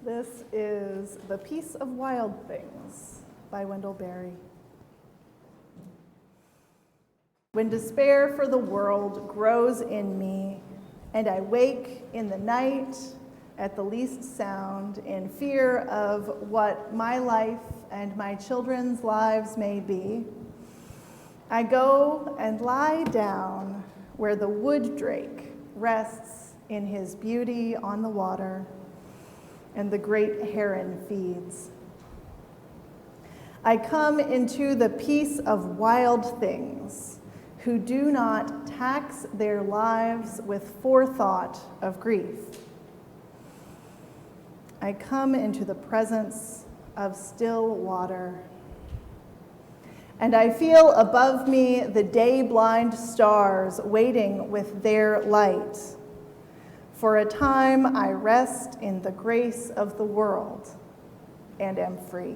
This is The Peace of Wild Things by Wendell Berry. When despair for the world grows in me, and I wake in the night at the least sound in fear of what my life and my children's lives may be, I go and lie down where the wood drake rests in his beauty on the water, and the great heron feeds. I come into the peace of wild things who do not tax their lives with forethought of grief. I come into the presence of still water, and I feel above me the day-blind stars waiting with their light. For a time I rest in the grace of the world and am free.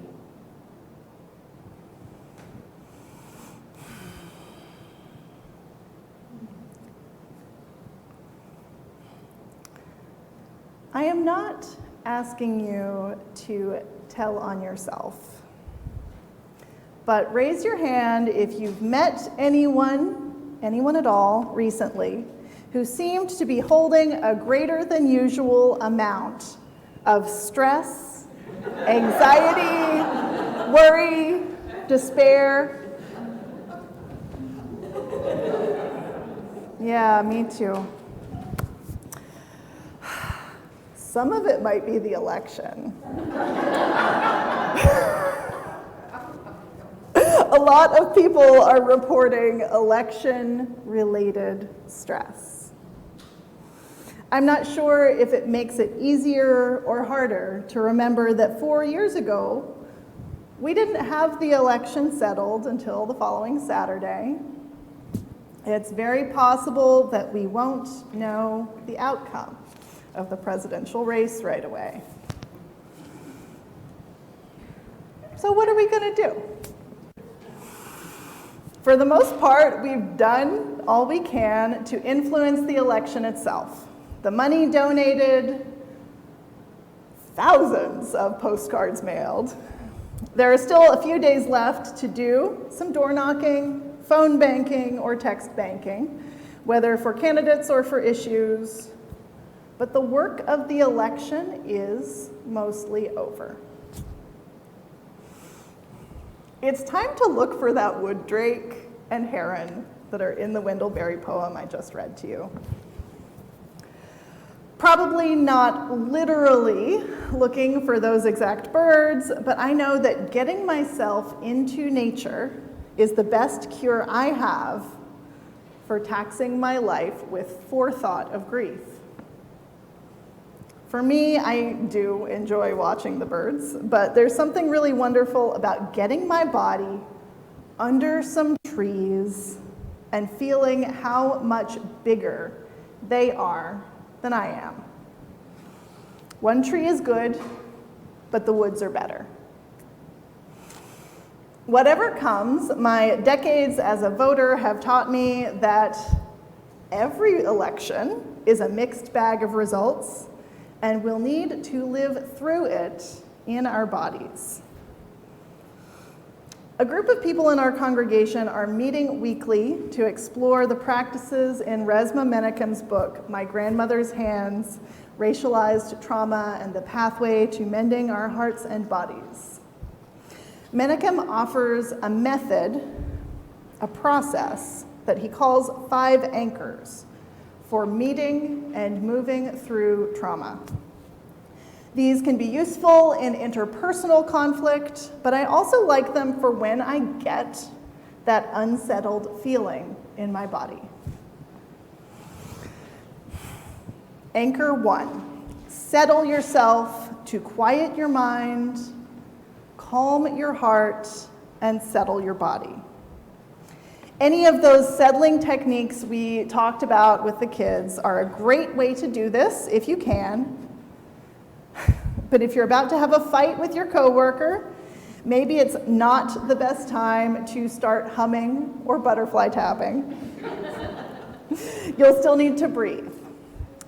I am not asking you to tell on yourself, but raise your hand if you've met anyone at all recently who seemed to be holding a greater than usual amount of stress, anxiety, worry, despair. Yeah, me too. Some of it might be the election. A lot of people are reporting election-related stress. I'm not sure if it makes it easier or harder to remember that 4 years ago, we didn't have the election settled until the following Saturday. It's very possible that we won't know the outcome of the presidential race right away. So what are we going to do? For the most part, we've done all we can to influence the election itself. The money donated, thousands of postcards mailed. There are still a few days left to do some door knocking, phone banking, or text banking, whether for candidates or for issues. But the work of the election is mostly over. It's time to look for that wood drake and heron that are in the Wendell Berry poem I just read to you. Probably not literally looking for those exact birds, but I know that getting myself into nature is the best cure I have for taxing my life with forethought of grief. For me, I do enjoy watching the birds, but there's something really wonderful about getting my body under some trees and feeling how much bigger they are than I am. One tree is good, but the woods are better. Whatever comes, my decades as a voter have taught me that every election is a mixed bag of results, and we'll need to live through it in our bodies. A group of people in our congregation are meeting weekly to explore the practices in Resmaa Menakem's book, My Grandmother's Hands, Racialized Trauma and the Pathway to Mending Our Hearts and Bodies. Menakem offers a method, a process, that he calls 5 anchors for meeting and moving through trauma. These can be useful in interpersonal conflict, but I also like them for when I get that unsettled feeling in my body. Anchor 1, settle yourself to quiet your mind, calm your heart, and settle your body. Any of those settling techniques we talked about with the kids are a great way to do this if you can. But if you're about to have a fight with your coworker, maybe it's not the best time to start humming or butterfly tapping. You'll still need to breathe.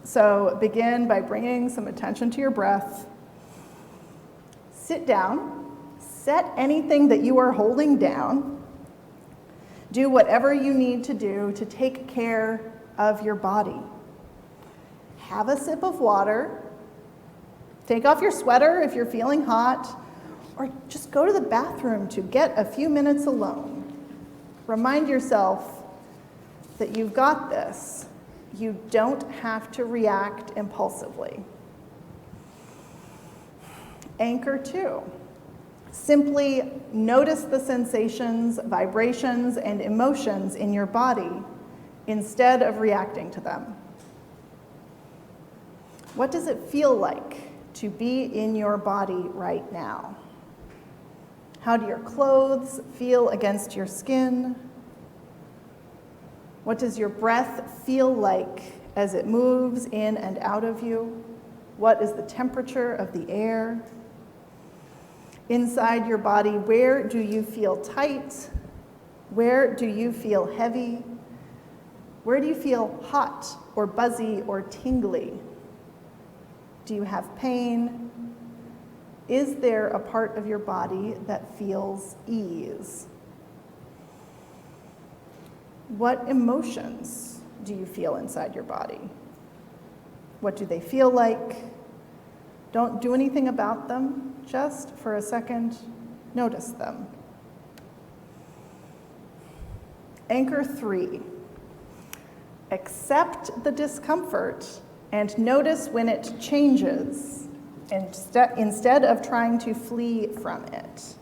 So begin by bringing some attention to your breath Sit down, set anything that you are holding down, do whatever you need to do to take care of your body. Have a sip of water, take off your sweater if you're feeling hot, or just go to the bathroom to get a few minutes alone. Remind yourself that you've got this. You don't have to react impulsively. Anchor 2. Simply notice the sensations, vibrations, and emotions in your body instead of reacting to them. What does it feel like to be in your body right now? How do your clothes feel against your skin? What does your breath feel like as it moves in and out of you? What is the temperature of the air? Inside your body, where do you feel tight? Where do you feel heavy? Where do you feel hot or buzzy or tingly? Do you have pain? Is there a part of your body that feels ease? What emotions do you feel inside your body? What do they feel like? Don't do anything about them. Just for a second, notice them. Anchor 3. Accept the discomfort and notice when it changes instead of trying to flee from it.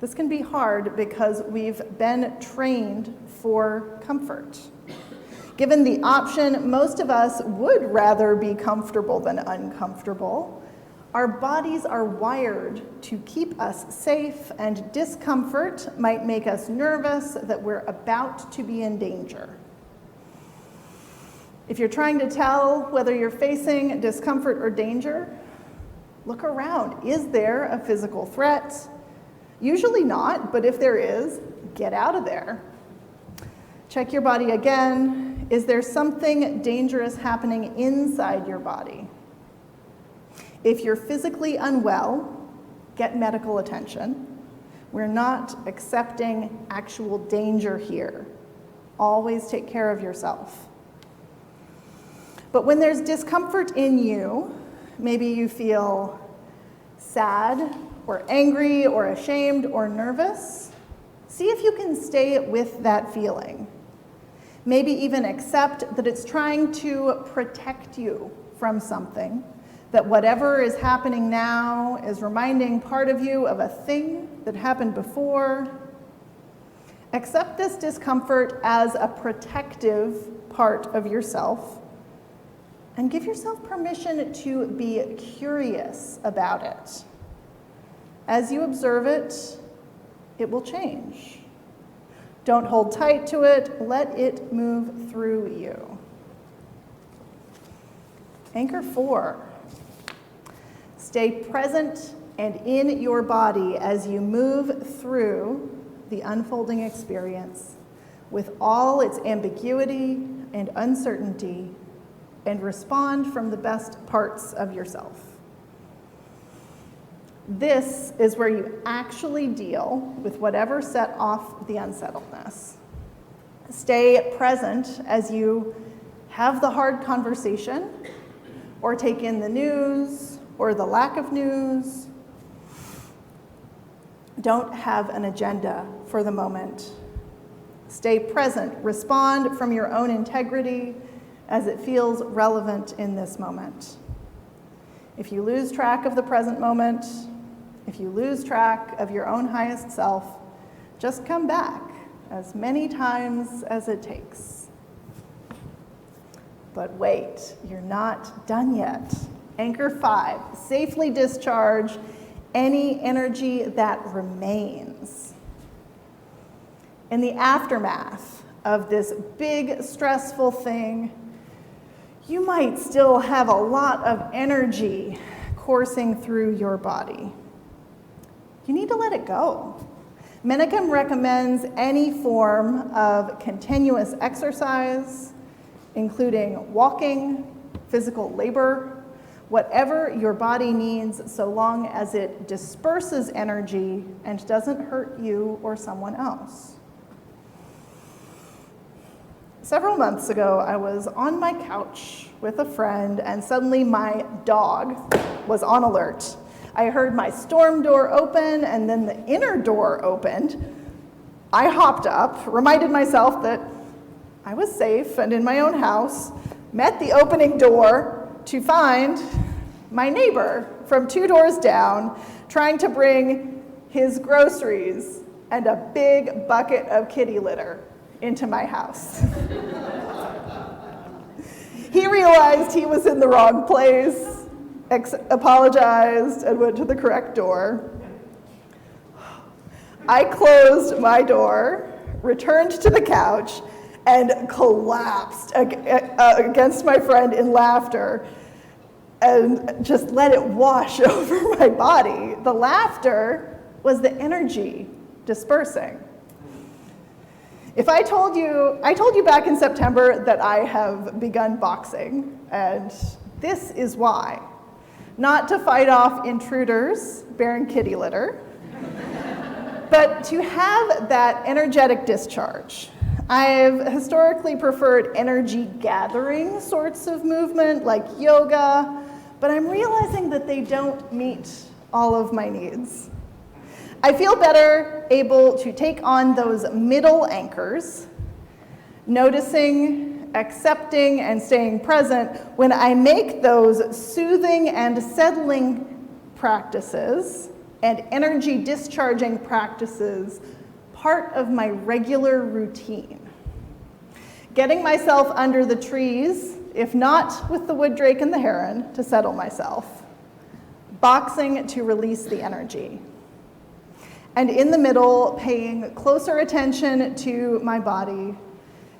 This can be hard because we've been trained for comfort. Given the option, most of us would rather be comfortable than uncomfortable. Our bodies are wired to keep us safe, and discomfort might make us nervous that we're about to be in danger. If you're trying to tell whether you're facing discomfort or danger, look around. Is there a physical threat? Usually not, but if there is, get out of there. Check your body again. Is there something dangerous happening inside your body? If you're physically unwell, get medical attention. We're not accepting actual danger here. Always take care of yourself. But when there's discomfort in you, maybe you feel sad or angry or ashamed or nervous, see if you can stay with that feeling. Maybe even accept that it's trying to protect you from something, that whatever is happening now is reminding part of you of a thing that happened before. Accept this discomfort as a protective part of yourself, and give yourself permission to be curious about it. As you observe it, it will change. Don't hold tight to it, let it move through you. Anchor 4. Stay present and in your body as you move through the unfolding experience with all its ambiguity and uncertainty, and respond from the best parts of yourself. This is where you actually deal with whatever set off the unsettledness. Stay present as you have the hard conversation, or take in the news, or the lack of news. Don't have an agenda for the moment. Stay present. Respond from your own integrity as it feels relevant in this moment. If you lose track of the present moment, if you lose track of your own highest self, just come back as many times as it takes. But wait, you're not done yet. Anchor 5, safely discharge any energy that remains. In the aftermath of this big, stressful thing, you might still have a lot of energy coursing through your body. You need to let it go. Menachem recommends any form of continuous exercise, including walking, physical labor, whatever your body needs, so long as it disperses energy and doesn't hurt you or someone else. Several months ago, I was on my couch with a friend, and suddenly my dog was on alert. I heard my storm door open, and then the inner door opened. I hopped up, reminded myself that I was safe and in my own house, met the opening door to find my neighbor from 2 doors down trying to bring his groceries and a big bucket of kitty litter into my house. He realized he was in the wrong place, apologized, and went to the correct door. I closed my door, returned to the couch, and collapsed against my friend in laughter and just let it wash over my body. The laughter was the energy dispersing. If I told you back in September that I have begun boxing, and this is why. Not to fight off intruders bearing kitty litter, but to have that energetic discharge. I've historically preferred energy gathering sorts of movement like yoga, but I'm realizing that they don't meet all of my needs. I feel better able to take on those middle anchors, noticing, accepting, and staying present when I make those soothing and settling practices and energy discharging practices part of my regular routine. Getting myself under the trees, if not with the wood drake and the heron, to settle myself. Boxing to release the energy. And in the middle, paying closer attention to my body,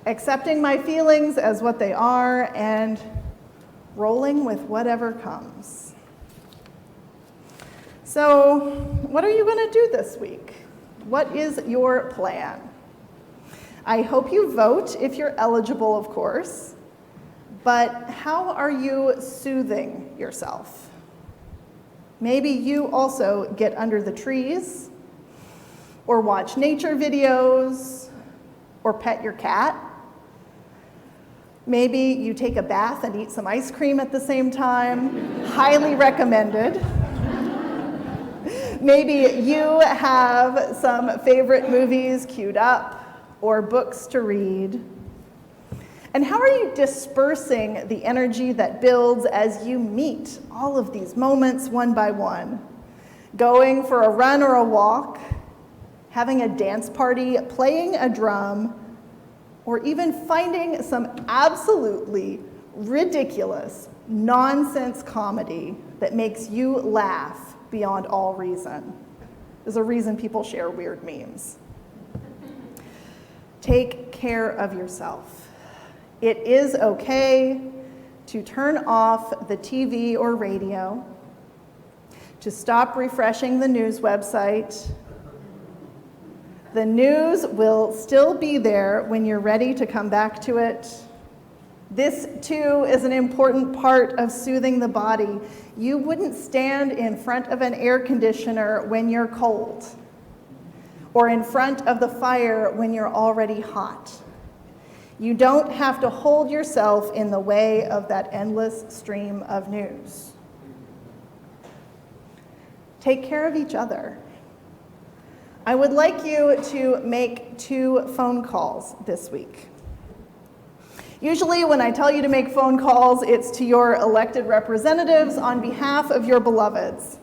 accepting my feelings as what they are, and rolling with whatever comes. So, what are you going to do this week? What is your plan? I hope you vote if you're eligible, of course, but how are you soothing yourself? Maybe you also get under the trees, or watch nature videos, or pet your cat. Maybe you take a bath and eat some ice cream at the same time. Highly recommended. Maybe you have some favorite movies queued up or books to read. And how are you dispersing the energy that builds as you meet all of these moments one by one? Going for a run or a walk, having a dance party, playing a drum, or even finding some absolutely ridiculous nonsense comedy that makes you laugh beyond all reason. There's a reason people share weird memes. Take care of yourself. It is okay to turn off the TV or radio, to stop refreshing the news website. The news will still be there when you're ready to come back to it. This, too, is an important part of soothing the body. You wouldn't stand in front of an air conditioner when you're cold, or in front of the fire when you're already hot. You don't have to hold yourself in the way of that endless stream of news. Take care of each other. I would like you to make 2 phone calls this week. Usually when I tell you to make phone calls, it's to your elected representatives on behalf of your beloveds.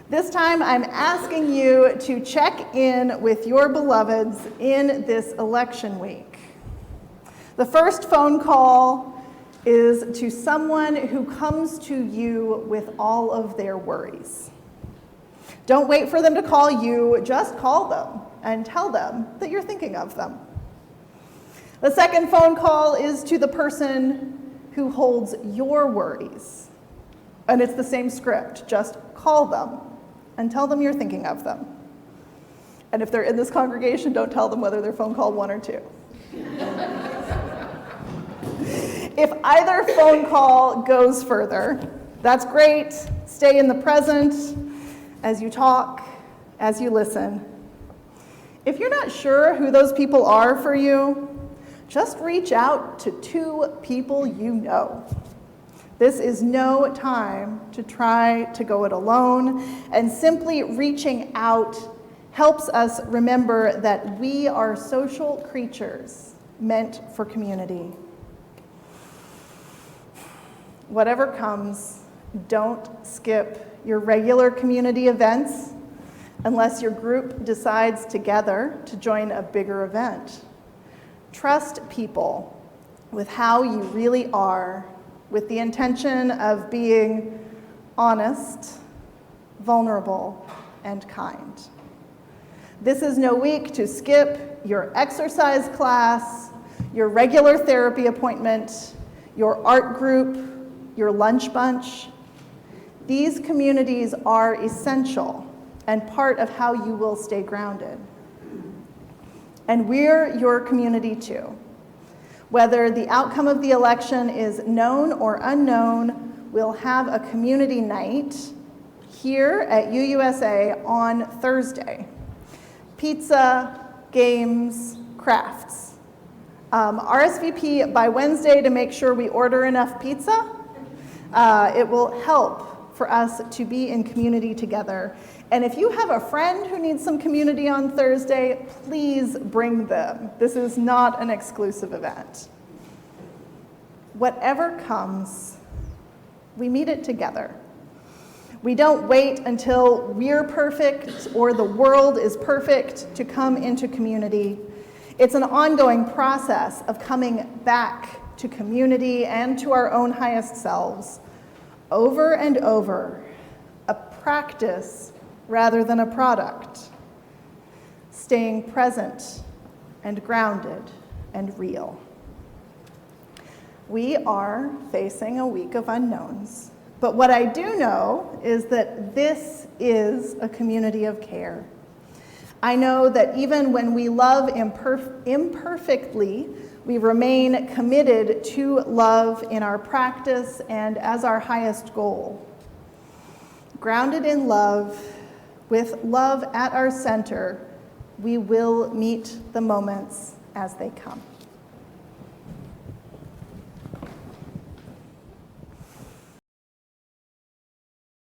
This time I'm asking you to check in with your beloveds in this election week. The first phone call is to someone who comes to you with all of their worries. Don't wait for them to call you, just call them and tell them that you're thinking of them. The second phone call is to the person who holds your worries. And it's the same script, just call them and tell them you're thinking of them. And if they're in this congregation, don't tell them whether they're phone call 1 or 2. If either phone call goes further, That's great. Stay in the present as you talk, as you listen. If you're not sure who those people are for you, just reach out to 2 people you know. This is no time to try to go it alone, and simply reaching out helps us remember that we are social creatures meant for community. Whatever comes, don't skip your regular community events unless your group decides together to join a bigger event. Trust people with how you really are, with the intention of being honest, vulnerable, and kind. This is no week to skip your exercise class, your regular therapy appointment, your art group, your lunch bunch. These communities are essential and part of how you will stay grounded. And we're your community too. Whether the outcome of the election is known or unknown, we'll have a community night here at UUSA on Thursday. Pizza, games, crafts. RSVP by Wednesday to make sure we order enough pizza. It will help for us to be in community together. And if you have a friend who needs some community on Thursday, please bring them. This is not an exclusive event. Whatever comes, we meet it together. We don't wait until we're perfect or the world is perfect to come into community. It's an ongoing process of coming back to community and to our own highest selves, over and over, a practice rather than a product, staying present and grounded and real. We are facing a week of unknowns, but what I do know is that this is a community of care. I know that even when we love imperfectly, we remain committed to love in our practice and as our highest goal. Grounded in love, with love at our center, we will meet the moments as they come.